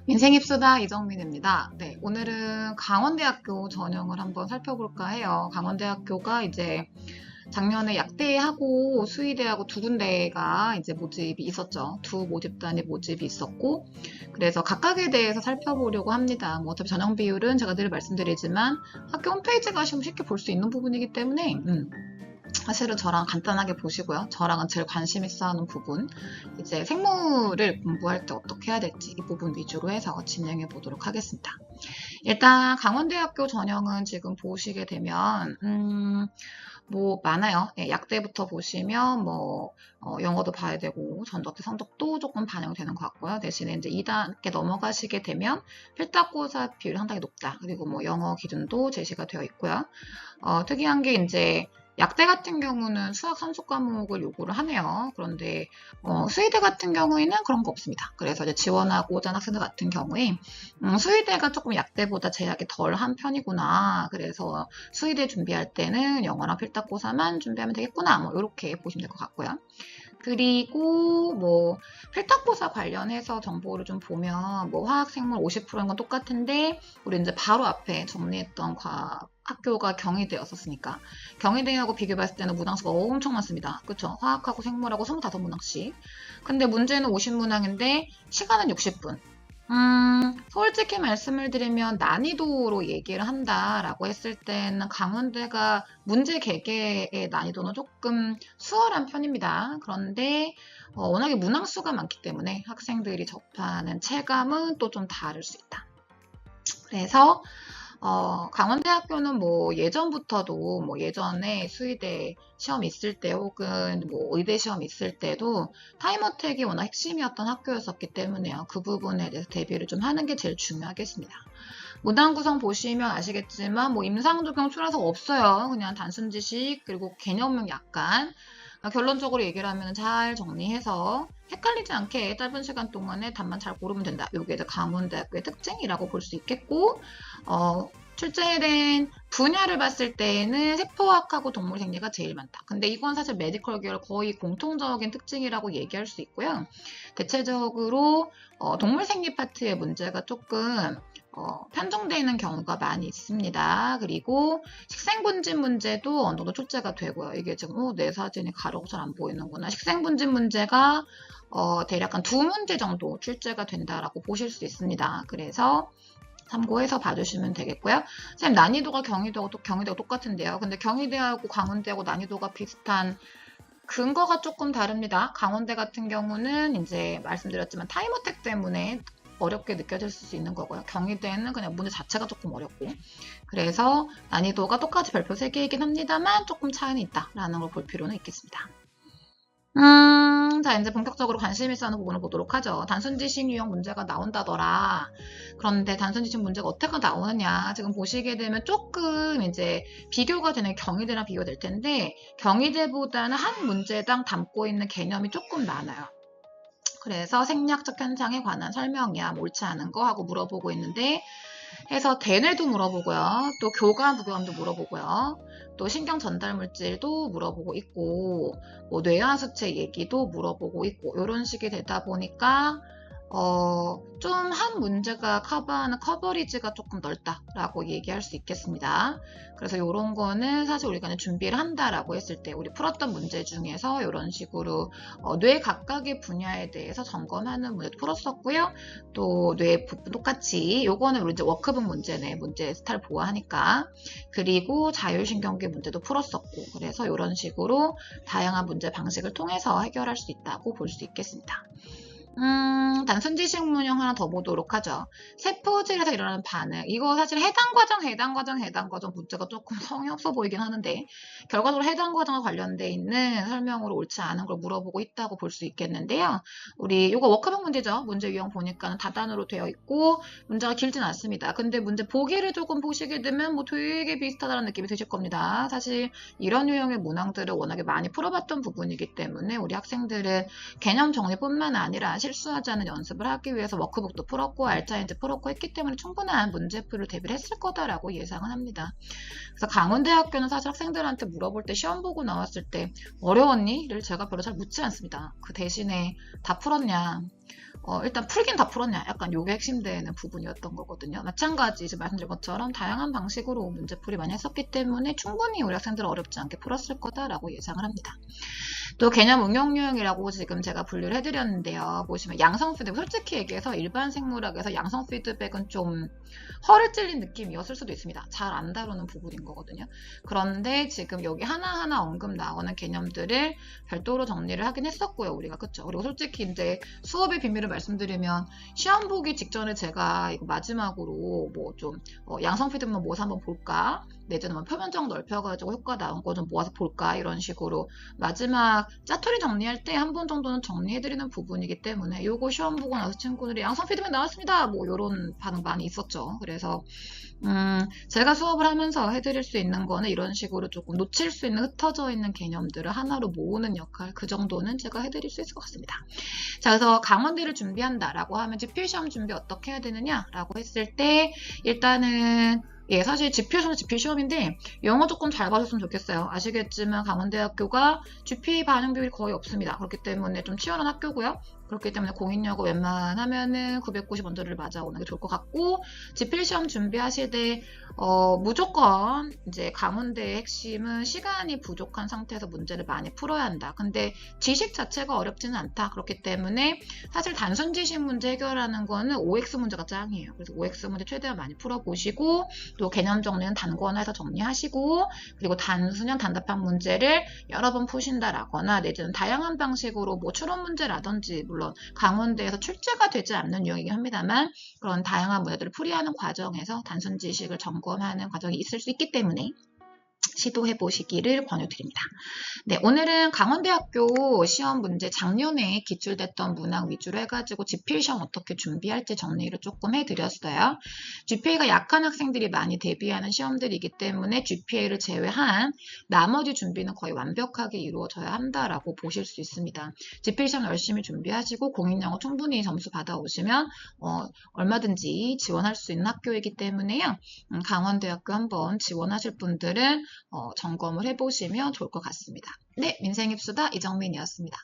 인생입수다 이정민입니다. 네, 오늘은 강원대학교 전형을 한번 살펴볼까 해요. 강원대학교가 이제 작년에 약대하고 수의대하고 두 군데가 이제 모집이 있었죠. 두 모집단이 모집이 있었고, 그래서 각각에 대해서 살펴보려고 합니다. 뭐 어차피 전형 비율은 제가 늘 말씀드리지만 학교 홈페이지 가시면 쉽게 볼 수 있는 부분이기 때문에 사실은 저랑 간단하게 보시고요. 저랑은 제일 관심 있어 하는 부분, 이제 생물을 공부할 때 어떻게 해야 될지 이 부분 위주로 해서 진행해 보도록 하겠습니다. 일단 강원대학교 전형은 지금 보시게 되면 뭐 많아요. 예, 약대부터 보시면 뭐 영어도 봐야 되고 전자대 성적도 조금 반영되는 것 같고요. 대신에 이제 2단계 넘어가시게 되면 필탁고사 비율이 상당히 높다. 그리고 뭐 영어 기준도 제시가 되어 있고요. 특이한 게 이제 약대 같은 경우는 수학 선수 과목을 요구를 하네요. 그런데 수의대 같은 경우에는 그런 거 없습니다. 그래서 이제 지원하고자 하는 학생들 같은 경우에 수의대가 조금 약대보다 제약이 덜한 편이구나. 그래서 수의대 준비할 때는 영어랑 필탁고사만 준비하면 되겠구나. 뭐 이렇게 보시면 될 것 같고요. 그리고 뭐 필탁고사 관련해서 정보를 좀 보면 뭐 화학, 생물 50%인 건 똑같은데 우리 이제 바로 앞에 정리했던 학교가 경희대였었으니까 경희대하고 비교해봤을 때는 문항수가 엄청 많습니다. 그쵸? 화학하고 생물하고 25문항씩. 근데 문제는 50문항인데 시간은 60분. 솔직히 말씀을 드리면 난이도로 얘기를 한다라고 했을 때는 강원대가 문제 개개의 난이도는 조금 수월한 편입니다. 그런데 워낙에 문항수가 많기 때문에 학생들이 접하는 체감은 또 좀 다를 수 있다. 그래서 강원대학교는 뭐 예전부터도 뭐 예전에 수의대 시험 있을 때 혹은 뭐 의대 시험 있을 때도 타임어택이 워낙 핵심이었던 학교였었기 때문에요. 그 부분에 대해서 대비를 좀 하는 게 제일 중요하겠습니다. 문항 구성 보시면 아시겠지만 뭐 임상조경 출하석 없어요. 그냥 단순 지식 그리고 개념은 약간 결론적으로 얘기를 하면 잘 정리해서 헷갈리지 않게 짧은 시간 동안에 답만 잘 고르면 된다. 이게 이제 강원대학교의 특징이라고 볼 수 있겠고, 출제된 분야를 봤을 때에는 세포학하고 동물생리가 제일 많다. 근데 이건 사실 메디컬 계열 거의 공통적인 특징이라고 얘기할 수 있고요. 대체적으로 동물생리 파트의 문제가 조금 편중되어 있는 경우가 많이 있습니다. 그리고 식생분진 문제도 어느 정도 출제가 되고요. 이게 지금 내 사진이 가려고 잘 안 보이는구나. 식생분진 문제가 대략 한 2문제 정도 출제가 된다라고 보실 수 있습니다. 그래서 참고해서 봐주시면 되겠고요. 선생님 난이도가 경희대하고 똑같은데요. 근데 경희대하고 강원대하고 난이도가 비슷한 근거가 조금 다릅니다. 강원대 같은 경우는 이제 말씀드렸지만 타임어택 때문에 어렵게 느껴질 수 있는 거고요. 경희대는 그냥 문제 자체가 조금 어렵고 그래서 난이도가 똑같이 별표 3개이긴 합니다만 조금 차이는 있다라는 걸 볼 필요는 있겠습니다. 자, 이제 본격적으로 관심 있어 하는 부분을 보도록 하죠. 단순지식 유형 문제가 나온다더라. 그런데 단순지식 문제가 어떻게 나오느냐. 지금 보시게 되면 조금 이제 비교가 되는 경희대랑 비교가 될 텐데, 경희대보다는 한 문제당 담고 있는 개념이 조금 많아요. 그래서 생리학적 현상에 관한 설명이야. 뭐 옳지 않은 거 하고 물어보고 있는데, 해서 대뇌도 물어보고요. 또 교감, 부교감도 물어보고요. 또 신경 전달 물질도 물어보고 있고, 뭐 뇌하수체 얘기도 물어보고 있고, 이런 식이 되다 보니까 좀 한 문제가 커버하는 커버리지가 조금 넓다라고 얘기할 수 있겠습니다. 그래서 이런 거는 사실 우리가 준비를 한다라고 했을 때 우리 풀었던 문제 중에서 이런 식으로 뇌 각각의 분야에 대해서 점검하는 문제도 풀었었고요. 또 뇌 부분 똑같이 요거는 우리 이제 워크북 문제네. 문제 스타일 보호하니까. 그리고 자율신경계 문제도 풀었었고 그래서 이런 식으로 다양한 문제 방식을 통해서 해결할 수 있다고 볼 수 있겠습니다. 단순지식 문형 하나 더 보도록 하죠. 세포질에서 일어나는 반응. 이거 사실 해당 과정 문제가 조금 성의 없어 보이긴 하는데 결과적으로 해당 과정과 관련돼 있는 설명으로 옳지 않은 걸 물어보고 있다고 볼 수 있겠는데요. 우리 이거 워크북 문제죠. 문제 유형 보니까 다단으로 되어 있고 문제가 길진 않습니다. 근데 문제 보기를 조금 보시게 되면 뭐 되게 비슷하다는 느낌이 드실 겁니다. 사실 이런 유형의 문항들을 워낙에 많이 풀어봤던 부분이기 때문에 우리 학생들은 개념 정리뿐만 아니라 실수하지 않은 연습을 하기 위해서 워크북도 풀었고 알차인지 풀었고 했기 때문에 충분한 문제풀을 대비를 했을 거다라고 예상은 합니다. 그래서 강원대학교는 사실 학생들한테 물어볼 때 시험 보고 나왔을 때 어려웠니? 를 제가 별로 잘 묻지 않습니다. 그 대신에 다 풀었냐? 일단 풀긴 다 풀었냐? 약간 요게 핵심되는 부분이었던 거거든요. 마찬가지 이제 말씀드린 것처럼 다양한 방식으로 문제풀이 많이 했었기 때문에 충분히 우리 학생들은 어렵지 않게 풀었을 거다라고 예상을 합니다. 또 개념 응용 유형이라고 지금 제가 분류를 해드렸는데요. 보시면 양성 피드백, 솔직히 얘기해서 일반 생물학에서 양성 피드백은 좀 허를 찔린 느낌이었을 수도 있습니다. 잘 안 다루는 부분인 거거든요. 그런데 지금 여기 하나하나 언급 나오는 개념들을 별도로 정리를 하긴 했었고요. 우리가 그쵸? 그리고 솔직히 이제 수업의 비밀을 말씀드리면 시험 보기 직전에 제가 이거 마지막으로 뭐 좀 양성 피드백만 모아서 한번 볼까? 내지는 뭐 표면적 넓혀가지고 효과 나온 거 좀 모아서 볼까? 이런 식으로 마지막 짜투리 정리할 때 한 번 정도는 정리해드리는 부분이기 때문에 요거 시험 보고 나서 친구들이 양성 피드백 나왔습니다. 뭐 요런 반응 많이 있었죠. 그래서 제가 수업을 하면서 해드릴 수 있는 거는 이런 식으로 조금 놓칠 수 있는 흩어져 있는 개념들을 하나로 모으는 역할, 그 정도는 제가 해드릴 수 있을 것 같습니다. 자, 그래서 강원대를 준비한다라고 하면 지필시험 준비 어떻게 해야 되느냐라고 했을 때 일단은 사실 지필시험인데 영어 조금 잘 봐줬으면 좋겠어요. 아시겠지만 강원대학교가 GPA 반영 비율이 거의 없습니다. 그렇기 때문에 좀 치열한 학교고요. 그렇기 때문에 공인여고 웬만하면은 990 언저리를 맞아오는 게 좋을 것 같고, 지필시험 준비하실 때 무조건 이제 강원대의 핵심은 시간이 부족한 상태에서 문제를 많이 풀어야 한다. 근데 지식 자체가 어렵지는 않다. 그렇기 때문에 사실 단순 지식 문제 해결하는 거는 OX 문제가 짱이에요. 그래서 OX 문제 최대한 많이 풀어보시고, 또 개념 정리는 단권화해서 정리하시고, 그리고 단순형 단답형 문제를 여러 번 푸신다라거나 내지는 다양한 방식으로 뭐 추론 문제라든지, 물론 강원대에서 출제가 되지 않는 유형이긴 합니다만 그런 다양한 문제들을 풀이하는 과정에서 단순 지식을 점검하는 과정이 있을 수 있기 때문에 시도해 보시기를 권유드립니다. 네, 오늘은 강원대학교 시험 문제 작년에 기출됐던 문항 위주로 해가지고 GPA 시험 어떻게 준비할지 정리를 조금 해드렸어요. GPA가 약한 학생들이 많이 대비하는 시험들이기 때문에 GPA를 제외한 나머지 준비는 거의 완벽하게 이루어져야 한다라고 보실 수 있습니다. GPA 시험 열심히 준비하시고 공인영어 충분히 점수 받아오시면 얼마든지 지원할 수 있는 학교이기 때문에요. 강원대학교 한번 지원하실 분들은 점검을 해보시면 좋을 것 같습니다. 네, 민생입수다 이정민이었습니다.